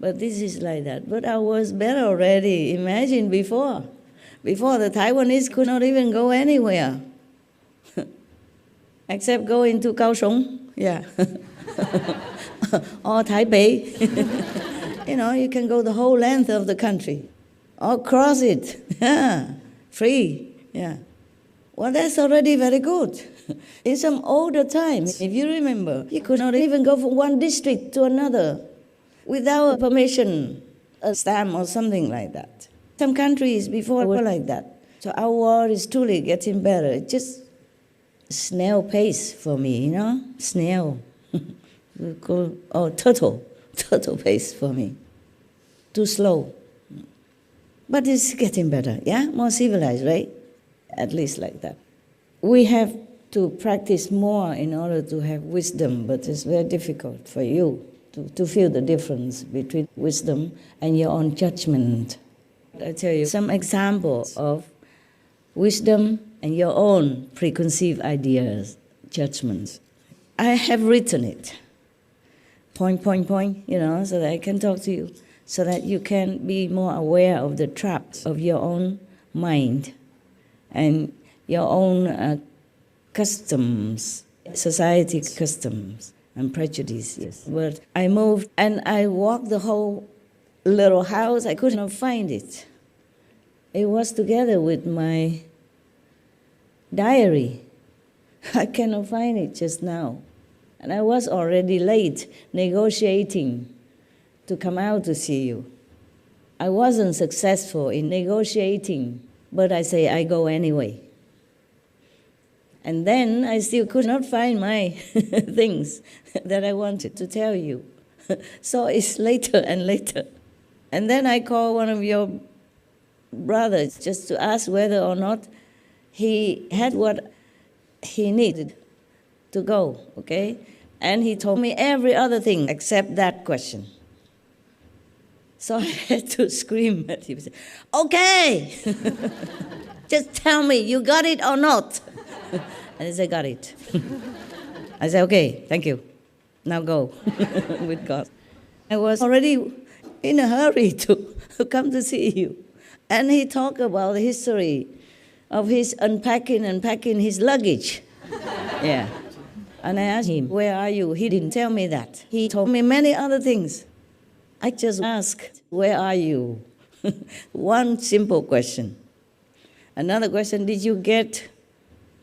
But this is like that. But I was better already. Imagine before. Before, the Taiwanese could not even go anywhere. Except go into Kaohsiung. Yeah. Or Taipei. You can go the whole length of the country. Or cross it. Yeah. Free. Yeah. Well, that's already very good. In some older times, if you remember, you could not even go from one district to another without permission, a stamp or something like that. Some countries before were like that. So our world is truly getting better. It's just snail pace for me, Snail. Turtle. Turtle pace for me. Too slow. But it's getting better, yeah? More civilized, right? At least like that. We have to practice more in order to have wisdom, but it's very difficult for you to feel the difference between wisdom and your own judgment. I tell you some examples of wisdom and your own preconceived ideas, judgments. I have written it, point, so that I can talk to you, so that you can be more aware of the traps of your own mind and your own customs, society customs and prejudices. But I moved and I walked the whole little house. I could not find it. It was together with my diary. I cannot find it just now. And I was already late negotiating to come out to see you. I wasn't successful in negotiating, but I say I go anyway. And then I still could not find my things that I wanted to tell you. So it's later and later. And then I called one of your brothers just to ask whether or not he had what he needed to go, okay? And he told me every other thing except that question. So I had to scream at him, okay, just tell me, you got it or not? And he said, got it. I said, okay, thank you. Now go with God. I was already in a hurry to come to see you. And he talked about the history of his unpacking and packing his luggage. Yeah. And I asked him, where are you? He didn't tell me that. He told me many other things. I just asked, where are you? One simple question. Another question, did you get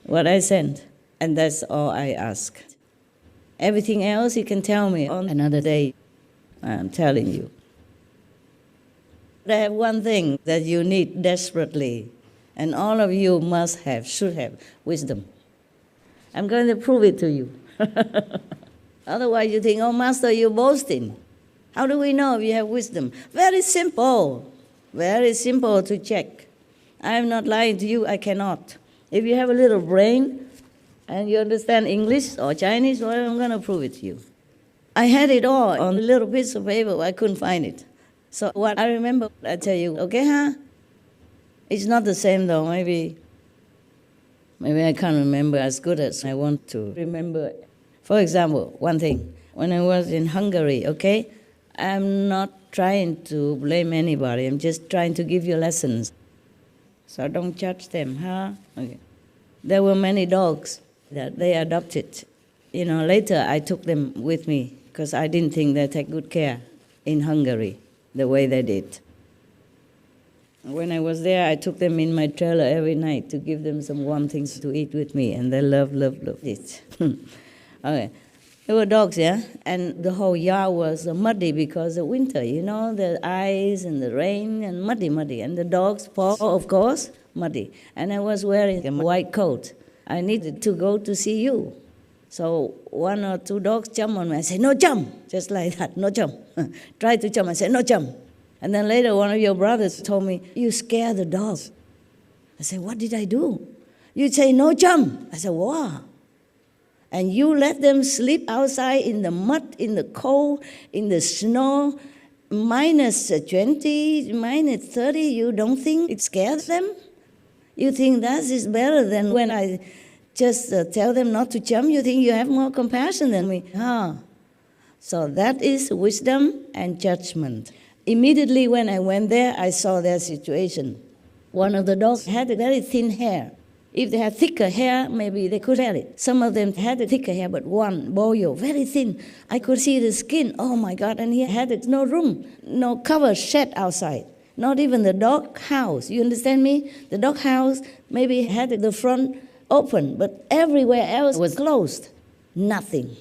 what I sent? And that's all I asked. Everything else he can tell me on another day. I'm telling you. I have one thing that you need desperately, and all of you should have, wisdom. I'm going to prove it to you. Otherwise you think, oh, Master, you're boasting. How do we know if you have wisdom? Very simple to check. I'm not lying to you, I cannot. If you have a little brain and you understand English or Chinese, well, I'm going to prove it to you. I had it all on a little piece of paper, I couldn't find it. So what I remember, I tell you, okay, huh? It's not the same though, maybe I can't remember as good as I want to remember. For example, one thing, when I was in Hungary, okay, I'm not trying to blame anybody, I'm just trying to give you lessons. So don't judge them, huh? Okay. There were many dogs that they adopted. Later I took them with me because I didn't think they take good care in Hungary the way they did. When I was there, I took them in my trailer every night to give them some warm things to eat with me, and they loved it. Okay. There were dogs, yeah? And the whole yard was muddy because of winter, the ice and the rain and muddy. And the dogs' paw, of course, muddy. And I was wearing a white coat. I needed to go to see you. So one or two dogs jumped on me. I said, no jump, just like that, no jump. Try to jump. I said, no jump. And then later one of your brothers told me, you scare the dogs. I said, what did I do? You say, no jump. I said, wow. And you let them sleep outside in the mud, in the cold, in the snow, minus 20, minus 30, you don't think it scares them? You think that is better than when I just tell them not to jump? You think you have more compassion than me? Huh? So that is wisdom and judgment. Immediately when I went there, I saw their situation. One of the dogs had a very thin hair. If they had thicker hair, maybe they could have it. Some of them had a thicker hair, but one, boyo, very thin. I could see the skin. Oh my God, and he had no room, no cover shed outside. Not even the dog house. You understand me? The dog house maybe had the front open, but everywhere else was closed. Nothing.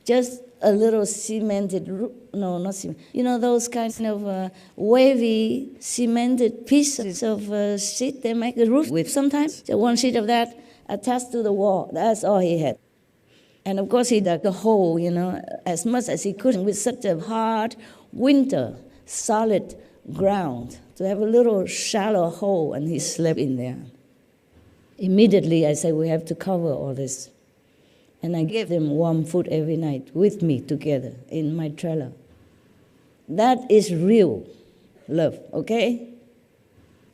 Just a little cemented roof. No, not cement. You know those kinds of wavy cemented pieces of sheet they make a roof with sometimes? So one sheet of that attached to the wall. That's all he had. And of course he dug a hole, as much as he could with such a hard winter, solid ground to have a little shallow hole, and he slept in there. Immediately I said, we have to cover all this. And I gave them warm food every night with me together in my trailer. That is real love, okay?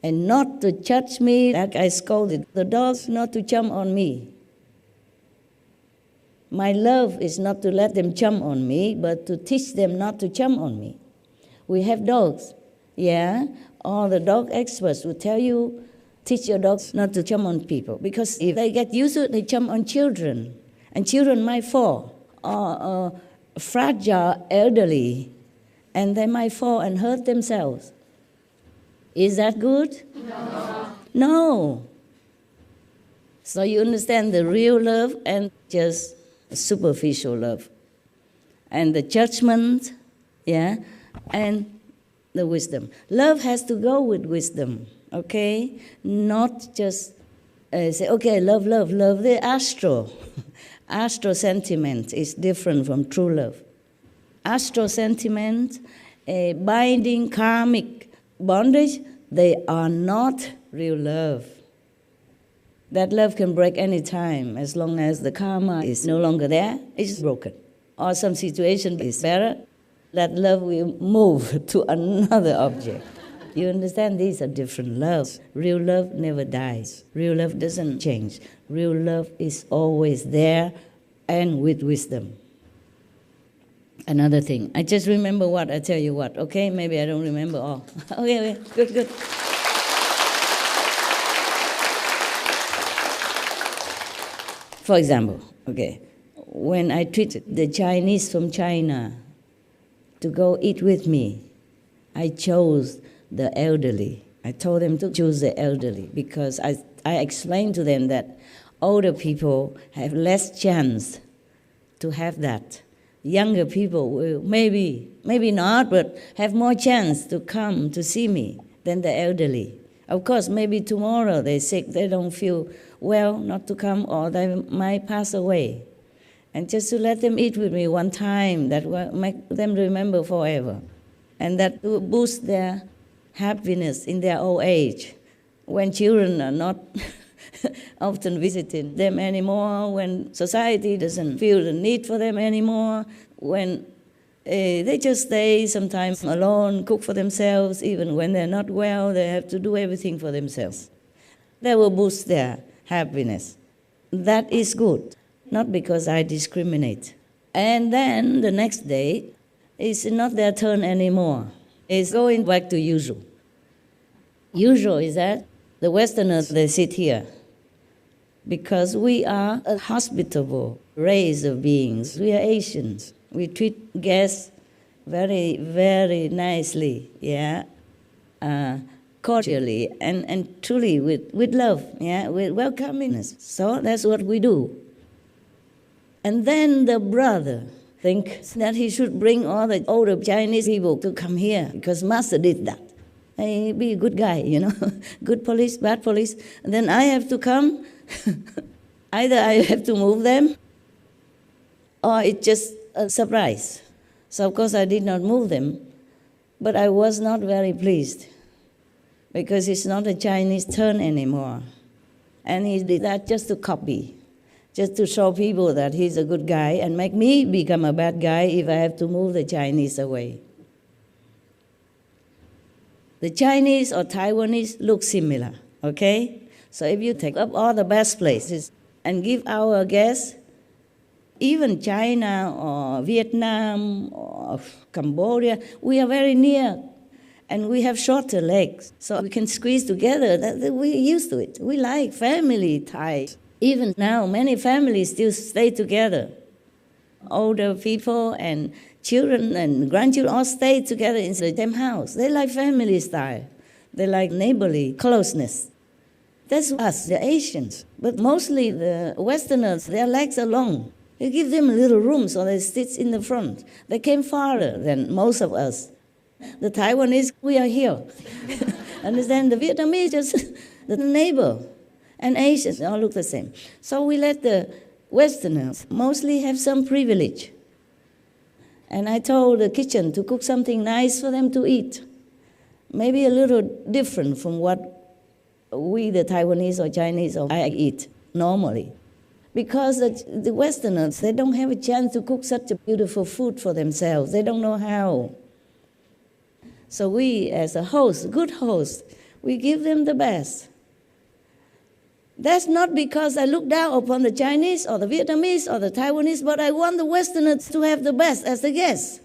And not to judge me like I scolded the dogs, not to jump on me. My love is not to let them jump on me, but to teach them not to jump on me. We have dogs, all the dog experts will tell you, teach your dogs not to jump on people, because if they get used to it, they jump on children. And children might fall, or fragile elderly, and they might fall and hurt themselves. Is that good? No. So you understand the real love and just superficial love. And the judgment, and the wisdom. Love has to go with wisdom, okay? Not just say, okay, love. The astro sentiment is different from true love. Astro sentiment, binding karmic bondage, they are not real love. That love can break any time as long as the karma is no longer there, it's broken. Or some situation is better, that love will move to another object. You understand? These are different loves. Real love never dies. Real love doesn't change. Real love is always there and with wisdom. Another thing, I just remember what I tell you what, okay? Maybe I don't remember all. Okay, good. For example, when I treated the Chinese from China to go eat with me, I chose the elderly. I told them to choose the elderly because I explained to them that older people have less chance to have that. Younger people will maybe not, but have more chance to come to see me than the elderly. Of course, maybe tomorrow they're sick, they don't feel well not to come, or they might pass away. And just to let them eat with me one time, that will make them remember forever. And that will boost their happiness in their old age, when children are not often visiting them anymore, when society doesn't feel the need for them anymore, when they just stay sometimes alone, cook for themselves, even when they're not well, they have to do everything for themselves. That will boost their happiness. That is good, not because I discriminate. And then the next day, it's not their turn anymore. It's going back to usual. Usual is that the Westerners, they sit here because we are a hospitable race of beings. We are Asians. We treat guests very, very nicely, cordially and truly with love, with welcomingness. So that's what we do. And then the brother thinks that he should bring all the older Chinese people to come here because Master did that. Hey, be a good guy, good police, bad police. And then I have to come. Either I have to move them, or it's just a surprise. So of course I did not move them, but I was not very pleased because it's not a Chinese turn anymore. And he did that just to copy, just to show people that he's a good guy and make me become a bad guy if I have to move the Chinese away. The Chinese or Taiwanese look similar, okay? So if you take up all the best places and give our guests Even China or Vietnam or Cambodia, we are very near and we have shorter legs, so we can squeeze together. We're used to it. We like family ties. Even now, many families still stay together. Older people and children and grandchildren all stay together in the same house. They like family style. They like neighborly closeness. That's us, the Asians. But mostly the Westerners, their legs are long. You give them a little room so they sit in the front. They came farther than most of us. The Taiwanese, we are here. Understand? The Vietnamese, just the neighbor. And Asians, they all look the same. So we let the Westerners mostly have some privilege. And I told the kitchen to cook something nice for them to eat. Maybe a little different from what we, the Taiwanese or Chinese, or I eat normally. Because the Westerners, they don't have a chance to cook such a beautiful food for themselves. They don't know how. So we, as a host, good host, we give them the best. That's not because I look down upon the Chinese or the Vietnamese or the Taiwanese, but I want the Westerners to have the best as the guests.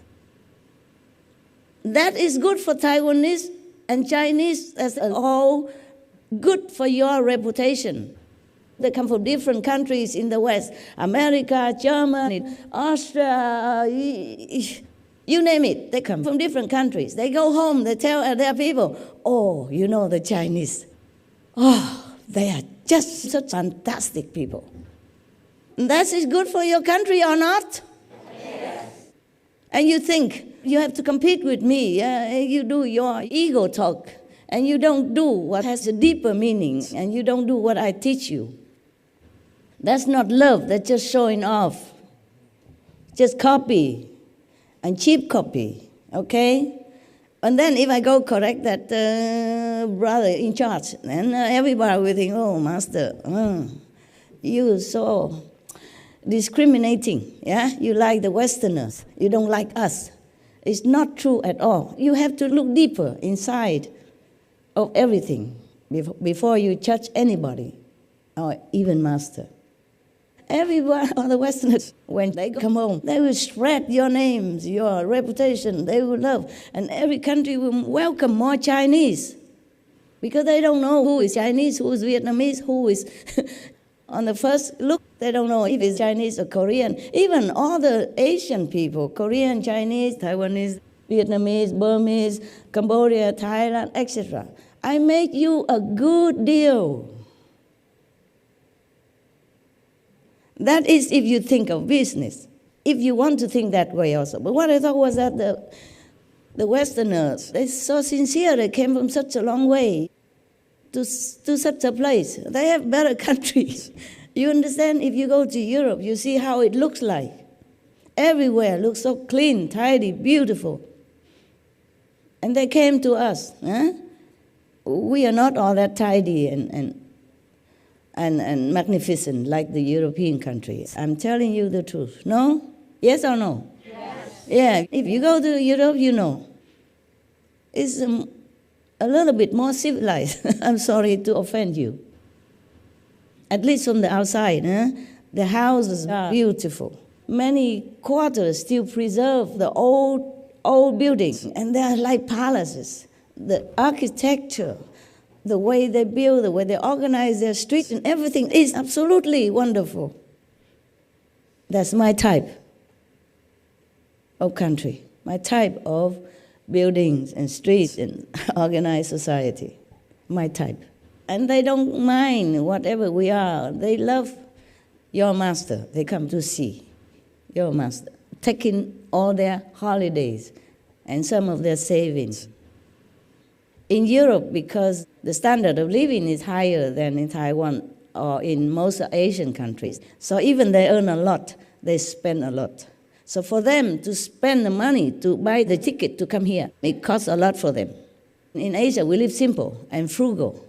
That is good for Taiwanese and Chinese as a whole, good for your reputation. They come from different countries in the West, America, Germany, Austria, you name it. They come from different countries. They go home, they tell their people, oh, you know the Chinese. Oh, they are just such fantastic people. That is good for your country or not? Yes. And you think you have to compete with me. You do your ego talk. And you don't do what has a deeper meaning. And you don't do what I teach you. That's not love. That's just showing off. Just copy. And cheap copy. Okay? And then if I go correct that brother in charge, then everybody will think, oh, master, you so discriminating. Yeah? You like the Westerners. You don't like us. It's not true at all. You have to look deeper inside of everything before you judge anybody, or even master. Everyone, all the Westerners, when they come home, they will spread your names, your reputation, they will love. And every country will welcome more Chinese. Because they don't know who is Chinese, who is Vietnamese, who is... On the first look, they don't know if it's Chinese or Korean. Even all the Asian people, Korean, Chinese, Taiwanese, Vietnamese, Burmese, Cambodia, Thailand, etc. I make you a good deal. That is if you think of business. If you want to think that way also. But what I thought was that the Westerners, they're so sincere. They came from such a long way to such a place. They have better countries. You understand? If you go to Europe, you see how it looks like. Everywhere looks so clean, tidy, beautiful. And they came to us. We are not all that tidy and magnificent like the European countries. I'm telling you the truth. No? Yes or no? Yes. Yeah, if you go to Europe, you know. It's a little bit more civilized. I'm sorry to offend you. At least from the outside, the houses are beautiful. Many quarters still preserve the old buildings, and they are like palaces. The architecture, the way they build, the way they organize their streets and everything is absolutely wonderful. That's my type of country, my type of buildings and streets and organized society, my type. And they don't mind whatever we are. They love your master. They come to see your master, taking all their holidays and some of their savings. In Europe, because the standard of living is higher than in Taiwan or in most Asian countries, so even they earn a lot, they spend a lot. So for them to spend the money to buy the ticket to come here, it costs a lot for them. In Asia, we live simple and frugal.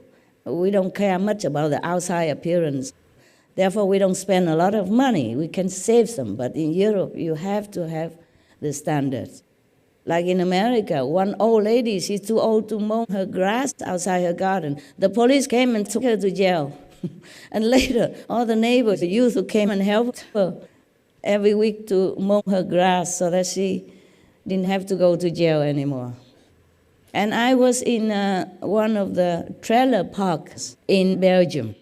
We don't care much about the outside appearance. Therefore, we don't spend a lot of money. We can save some, but in Europe, you have to have the standards. Like in America, one old lady, she's too old to mow her grass outside her garden. The police came and took her to jail. And later, all the neighbors, the youth who came and helped her, every week to mow her grass so that she didn't have to go to jail anymore. And I was in one of the trailer parks in Belgium.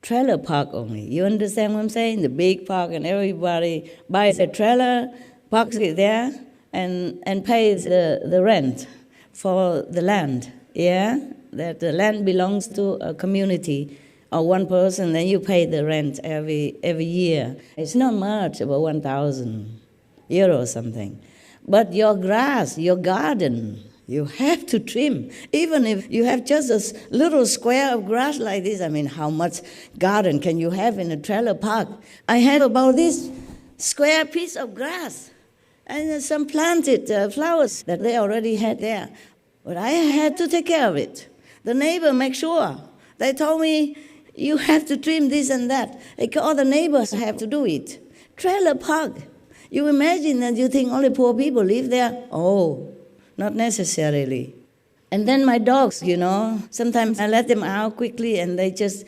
Trailer park only. You understand what I'm saying? The big park, and everybody buys a trailer, parks it there, and pays the rent for the land. Yeah? That the land belongs to a community or one person, then you pay the rent every year. It's not much, about 1,000 euros or something. But your grass, your garden, you have to trim. Even if you have just a little square of grass like this, I mean, how much garden can you have in a trailer park? I had about this square piece of grass and some planted flowers that they already had there. But I had to take care of it. The neighbor make sure. They told me, you have to trim this and that. All the neighbors have to do it. Trailer park. You imagine that you think only poor people live there? Oh, not necessarily. And then my dogs, sometimes I let them out quickly and they just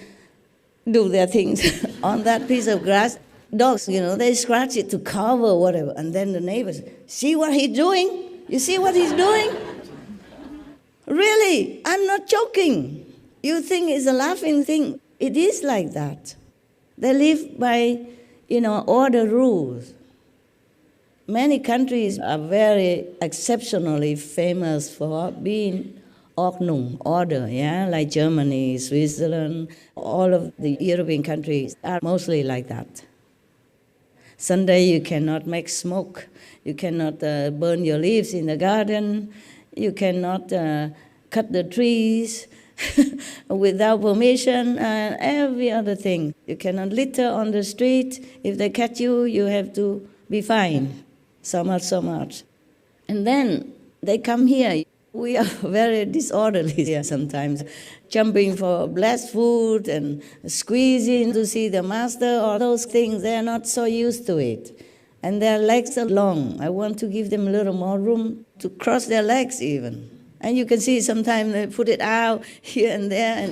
do their things on that piece of grass. Dogs, they scratch it to cover whatever. And then the neighbors, see what he's doing? You see what he's doing? Really, I'm not joking. You think it's a laughing thing. It is like that. They live by, all the rules. Many countries are very exceptionally famous for being Ordnung, order, like Germany, Switzerland, all of the European countries are mostly like that. Sunday you cannot make smoke, you cannot burn your leaves in the garden, you cannot cut the trees without permission, and every other thing. You cannot litter on the street. If they catch you, you have to be fined. So much. And then they come here. We are very disorderly here sometimes, jumping for blessed food and squeezing to see the master, all those things. They are not so used to it. And their legs are long. I want to give them a little more room to cross their legs even. And you can see sometimes they put it out here and there.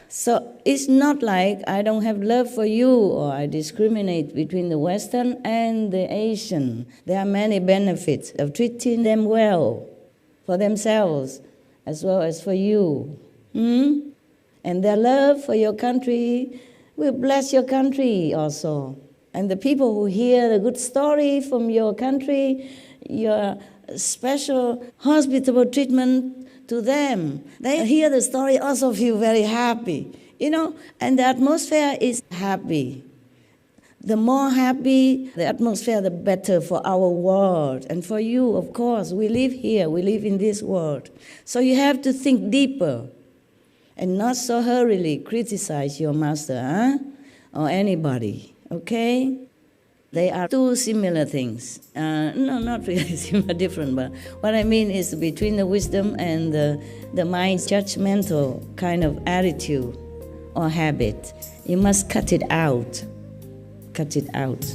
So it's not like I don't have love for you or I discriminate between the Western and the Asian. There are many benefits of treating them well for themselves as well as for you. And their love for your country will bless your country also. And the people who hear the good story from your country, your special hospitable treatment to them, they hear the story also feel very happy, and the atmosphere is happy. The more happy the atmosphere, the better for our world. And for you, of course, we live here, we live in this world. So you have to think deeper and not so hurriedly criticize your master, or anybody, okay? They are two similar things. No, not really similar, different, but what I mean is between the wisdom and the mind's judgmental kind of attitude or habit. You must cut it out. Cut it out.